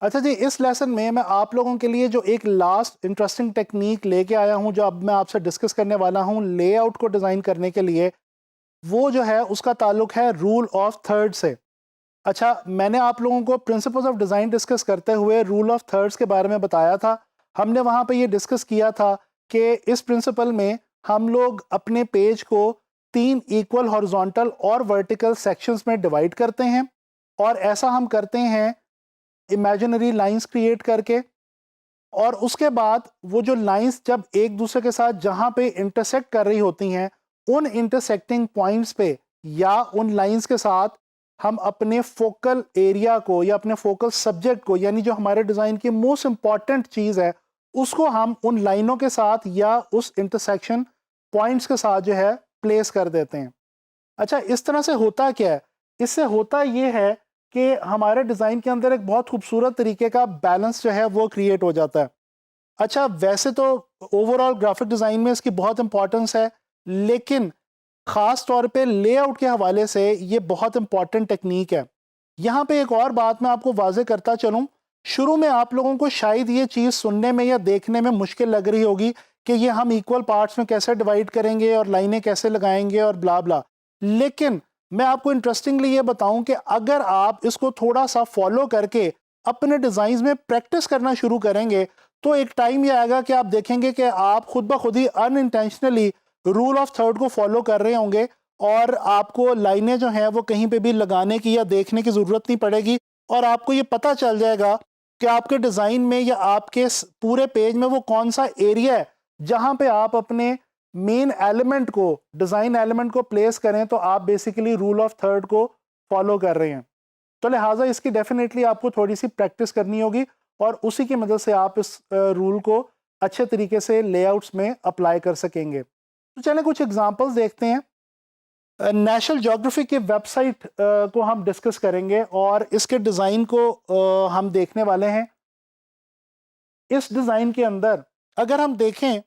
अच्छा जी, इस लेसन में मैं आप लोगों के लिए जो एक लास्ट इंटरेस्टिंग टेक्निक लेके आया हूं, जो अब मैं आपसे डिस्कस करने वाला हूं लेआउट को डिज़ाइन करने के लिए, वो जो है उसका ताल्लुक है रूल ऑफ थर्ड से। अच्छा, मैंने आप लोगों को प्रिंसिपल्स ऑफ डिज़ाइन डिस्कस करते हुए रूल ऑफ थर्ड्स के बारे में बताया था। हमने वहाँ पे ये डिस्कस किया था कि इस प्रिंसिपल में हम लोग अपने पेज को 3 इक्वल हॉरिजॉन्टल और वर्टिकल सेक्शंस में डिवाइड करते हैं, और ऐसा हम करते हैं इमेजिनरी लाइंस क्रिएट करके। और उसके बाद वो जो लाइंस जब एक दूसरे के साथ जहाँ पे इंटरसेक्ट कर रही होती हैं, उन इंटरसेक्टिंग पॉइंट्स पे या उन लाइंस के साथ हम अपने फोकल एरिया को या अपने फोकल सब्जेक्ट को, यानी जो हमारे डिज़ाइन की मोस्ट इंपॉर्टेंट चीज़ है, उसको हम उन लाइनों के साथ या उस इंटरसेक्शन पॉइंट्स के साथ जो है प्लेस कर देते हैं। अच्छा, इस तरह से होता क्या है? इससे होता ये है कि हमारे डिज़ाइन के अंदर एक बहुत खूबसूरत तरीके का बैलेंस जो है वो क्रिएट हो जाता है। अच्छा, वैसे तो ओवरऑल ग्राफिक डिज़ाइन में इसकी बहुत इंपॉर्टेंस है, लेकिन ख़ास तौर पे लेआउट के हवाले से ये बहुत इंपॉर्टेंट टेक्निक है। यहाँ पे एक और बात मैं आपको वाज़ेह करता चलूँ, शुरू में आप लोगों को शायद ये चीज़ सुनने में या देखने में मुश्किल लग रही होगी कि ये हम इक्वल पार्ट्स में कैसे डिवाइड करेंगे और लाइनें कैसे लगाएंगे और ब्ला ब्ला। लेकिन मैं आपको इंटरेस्टिंगली ये बताऊं कि अगर आप इसको थोड़ा सा फॉलो करके अपने डिज़ाइंस में प्रैक्टिस करना शुरू करेंगे, तो एक टाइम ये आएगा कि आप देखेंगे कि आप खुद ब खुद ही अनइंटेंशनली रूल ऑफ थर्ड को फॉलो कर रहे होंगे, और आपको लाइनें जो हैं वो कहीं पे भी लगाने की या देखने की ज़रूरत नहीं पड़ेगी, और आपको ये पता चल जाएगा कि आपके डिज़ाइन में या आपके पूरे पेज में वो कौन सा एरिया है जहाँ पे आप अपने मेन एलिमेंट को, डिज़ाइन एलिमेंट को प्लेस करें, तो आप बेसिकली रूल ऑफ थर्ड को फॉलो कर रहे हैं। तो लिहाजा इसकी डेफिनेटली आपको थोड़ी सी प्रैक्टिस करनी होगी, और उसी की मदद से आप इस रूल को अच्छे तरीके से लेआउट्स में अप्लाई कर सकेंगे। तो चलें कुछ एग्जांपल्स देखते हैं। नेशनल ज्योग्राफी की वेबसाइट को हम डिस्कस करेंगे और इसके डिज़ाइन को हम देखने वाले हैं। इस डिज़ाइन के अंदर अगर हम देखें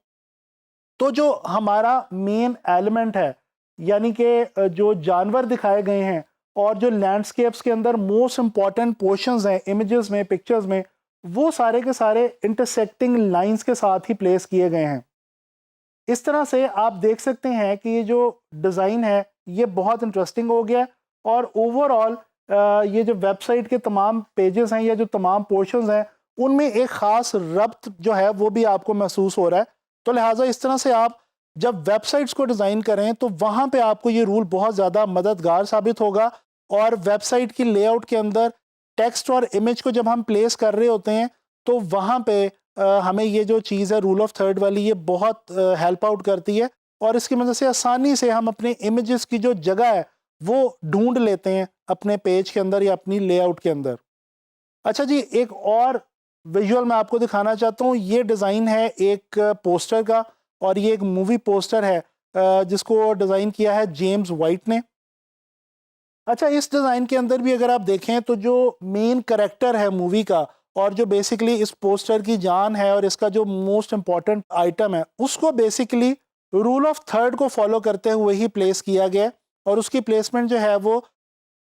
तो जो हमारा मेन एलिमेंट है, यानी कि जो जानवर दिखाए गए हैं और जो लैंडस्केप्स के अंदर मोस्ट इंपॉर्टेंट पोर्शंस हैं इमेजेस में, पिक्चर्स में, वो सारे के सारे इंटरसेक्टिंग लाइंस के साथ ही प्लेस किए गए हैं। इस तरह से आप देख सकते हैं कि ये जो डिज़ाइन है ये बहुत इंटरेस्टिंग हो गया है, और ओवरऑल ये जो वेबसाइट के तमाम पेजेस हैं या जो तमाम पोर्शंस हैं, उनमें एक ख़ास रब्त जो है वो भी आपको महसूस हो रहा है। तो लिहाजा इस तरह से आप जब वेबसाइट्स को डिज़ाइन करें तो वहाँ पे आपको ये रूल बहुत ज़्यादा मददगार साबित होगा। और वेबसाइट की लेआउट के अंदर टेक्स्ट और इमेज को जब हम प्लेस कर रहे होते हैं, तो वहाँ पे हमें ये जो चीज़ है रूल ऑफ थर्ड वाली, ये बहुत हेल्प आउट करती है, और इसकी मदद से आसानी से हम अपने इमेजेस की जो जगह है वो ढूंढ लेते हैं अपने पेज के अंदर या अपनी लेआउट के अंदर। अच्छा जी, एक और विजुअल मैं आपको दिखाना चाहता हूँ। ये डिज़ाइन है एक पोस्टर का, और ये एक मूवी पोस्टर है जिसको डिज़ाइन किया है जेम्स वाइट ने। अच्छा, इस डिज़ाइन के अंदर भी अगर आप देखें तो जो मेन कैरेक्टर है मूवी का, और जो बेसिकली इस पोस्टर की जान है और इसका जो मोस्ट इम्पॉर्टेंट आइटम है, उसको बेसिकली रूल ऑफ थर्ड को फॉलो करते हुए ही प्लेस किया गया है। और उसकी प्लेसमेंट जो है वो,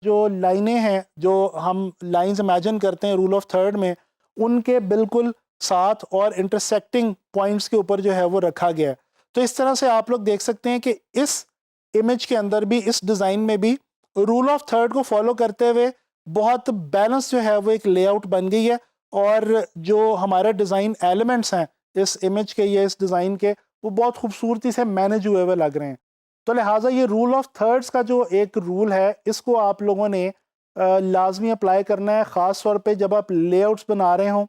जो लाइनें हैं, जो हम लाइंस इमेजिन करते हैं रूल ऑफ थर्ड में, उनके बिल्कुल साथ और इंटरसेक्टिंग पॉइंट्स के ऊपर जो है वो रखा गया है। तो इस तरह से आप लोग देख सकते हैं कि इस इमेज के अंदर भी, इस डिज़ाइन में भी रूल ऑफ थर्ड को फॉलो करते हुए बहुत बैलेंस जो है वो एक लेआउट बन गई है। और जो हमारे डिज़ाइन एलिमेंट्स हैं इस इमेज के या इस डिज़ाइन के, वो बहुत खूबसूरती से मैनेज हुए हुए लग रहे हैं। तो लिहाजा ये रूल ऑफ थर्ड्स का जो एक रूल है, इसको आप लोगों ने लाजमी अप्लाई करना है, ख़ास तौर पे जब आप लेआउट्स बना रहे हों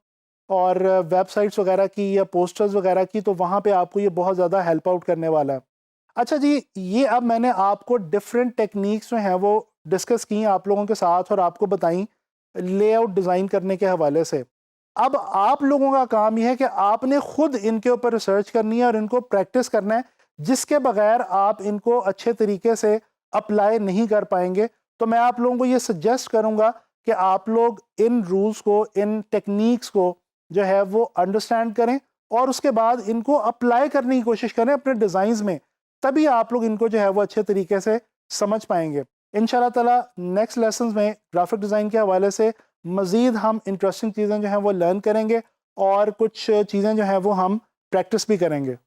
और वेबसाइट्स वगैरह की या पोस्टर्स वगैरह की, तो वहाँ पे आपको ये बहुत ज़्यादा हेल्प आउट करने वाला है। अच्छा जी, ये अब मैंने आपको डिफरेंट टेक्निक्स जो हैं वो डिस्कस की आप लोगों के साथ और आपको बताई लेआउट डिज़ाइन करने के हवाले से। अब आप लोगों का काम यह है कि आपने खुद इनके ऊपर रिसर्च करनी है और इनको प्रैक्टिस करना है, जिसके बगैर आप इनको अच्छे तरीके से अप्लाई नहीं कर पाएंगे। तो मैं आप लोगों को ये सजेस्ट करूंगा कि आप लोग इन रूल्स को, इन टेक्निक्स को जो है वो अंडरस्टैंड करें, और उसके बाद इनको अप्लाई करने की कोशिश करें अपने डिज़ाइंस में। तभी आप लोग इनको जो है वो अच्छे तरीके से समझ पाएंगे। इंशाल्लाह ताला नेक्स्ट लेसन्स में ग्राफिक डिज़ाइन के हवाले से मज़ीद हम इंटरेस्टिंग चीज़ें जो हैं वो लर्न करेंगे और कुछ चीज़ें जो हैं वो हम प्रैक्टिस भी करेंगे।